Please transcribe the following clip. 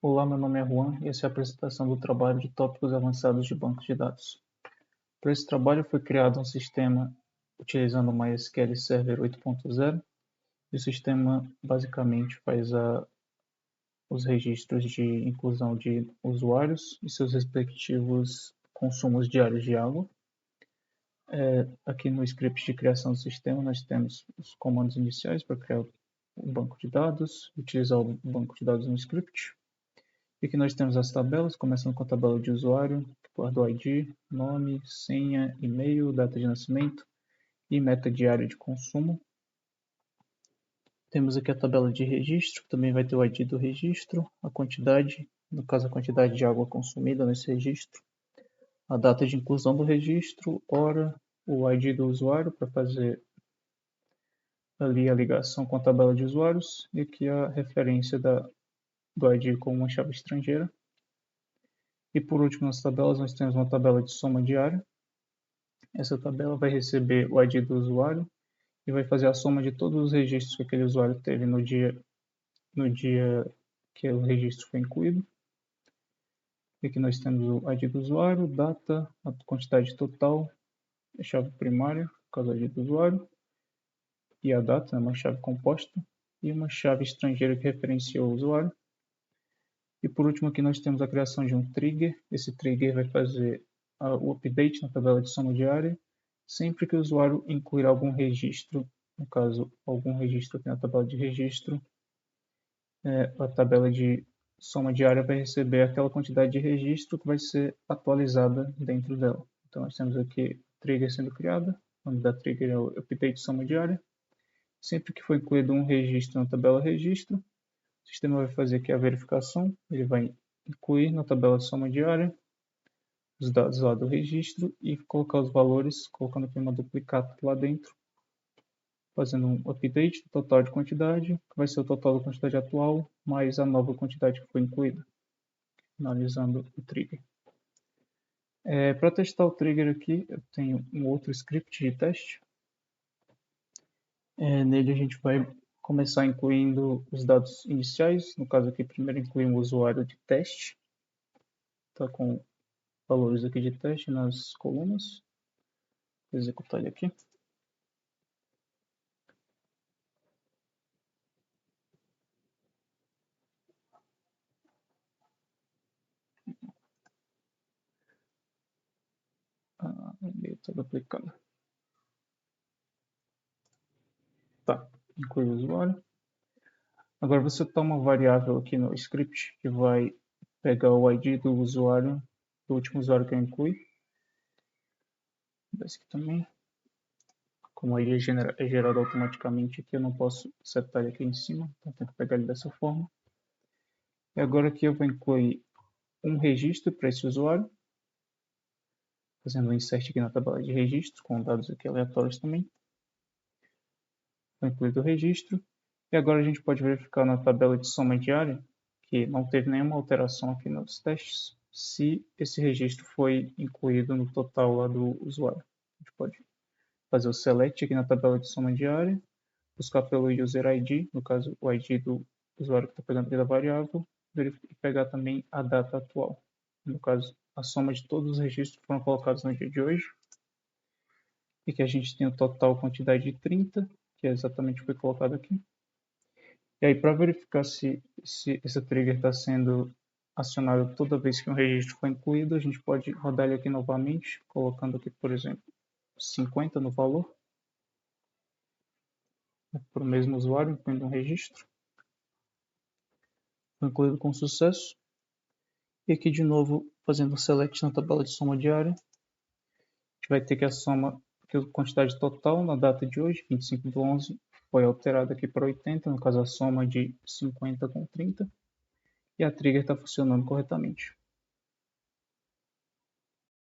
Olá, meu nome é Juan e essa é a apresentação do trabalho de tópicos avançados de bancos de dados. Para esse trabalho foi criado um sistema utilizando o MySQL Server 8.0 e o sistema basicamente faz os registros de inclusão de usuários e seus respectivos consumos diários de água. Aqui no script de criação do sistema nós temos os comandos iniciais para criar o banco de dados, utilizar o banco de dados no script. E aqui nós temos as tabelas, começando com a tabela de usuário, que guarda o ID, nome, senha, e-mail, data de nascimento e meta diária de consumo. Temos aqui a tabela de registro, que também vai ter o ID do registro, a quantidade, no caso a quantidade de água consumida nesse registro, a data de inclusão do registro, hora, o ID do usuário para fazer ali a ligação com a tabela de usuários e aqui a referência do ID com uma chave estrangeira. E por último, nas tabelas, nós temos uma tabela de soma diária. Essa tabela vai receber o ID do usuário e vai fazer a soma de todos os registros que aquele usuário teve no dia que o registro foi incluído. E aqui nós temos o ID do usuário, data, a quantidade total, a chave primária, no caso do ID do usuário, e a data, uma chave composta, e uma chave estrangeira que referencia o usuário. E por último aqui nós temos a criação de um trigger. Esse trigger vai fazer o update na tabela de soma diária sempre que o usuário incluir algum registro, no caso algum registro aqui na tabela de registro, a tabela de soma diária vai receber aquela quantidade de registro que vai ser atualizada dentro dela. Então nós temos aqui trigger sendo criada, o nome da trigger é o update de soma diária. Sempre que for incluído um registro na tabela registro, o sistema vai fazer aqui a verificação, ele vai incluir na tabela de soma diária os dados lá do registro e colocar os valores, colocando aqui uma duplicata lá dentro, fazendo um update do total de quantidade, que vai ser o total da quantidade atual, mais a nova quantidade que foi incluída, finalizando o trigger. Para testar o trigger aqui, eu tenho um outro script de teste. Nele a gente vai começar incluindo os dados iniciais, no caso aqui primeiro incluímos o usuário de teste, está com valores aqui de teste nas colunas, vou executar ele aqui. Ele está duplicado. Tá, inclui o usuário. Agora você toma uma variável aqui no script que vai pegar o ID do usuário, do último usuário que eu incluí. Esse aqui também. Como o ID é gerado automaticamente aqui, eu não posso setar ele aqui em cima, então tenho que pegar ele dessa forma. E agora aqui eu vou incluir um registro para esse usuário, fazendo um insert aqui na tabela de registro, com dados aqui aleatórios também. Vou incluir o registro. E agora a gente pode verificar na tabela de soma diária que não teve nenhuma alteração aqui nos testes, se esse registro foi incluído no total lá do usuário. A gente pode fazer o select aqui na tabela de soma diária, buscar pelo user ID, no caso o ID do usuário que está pegando aqui da variável, e pegar também a data atual. No caso, a soma de todos os registros que foram colocados no dia de hoje. E que a gente tem o total quantidade de 30, que é exatamente o que foi colocado aqui. E aí, para verificar se esse trigger está sendo acionado toda vez que um registro foi incluído, a gente pode rodar ele aqui novamente, colocando aqui, por exemplo, 50 no valor, para o mesmo usuário, incluindo um registro. Foi incluído com sucesso. E aqui, de novo, fazendo o select na tabela de soma diária, a gente vai ter que a soma, que a quantidade total na data de hoje, 25/11, foi alterada aqui para 80, no caso a soma de 50 com 30, e a trigger está funcionando corretamente.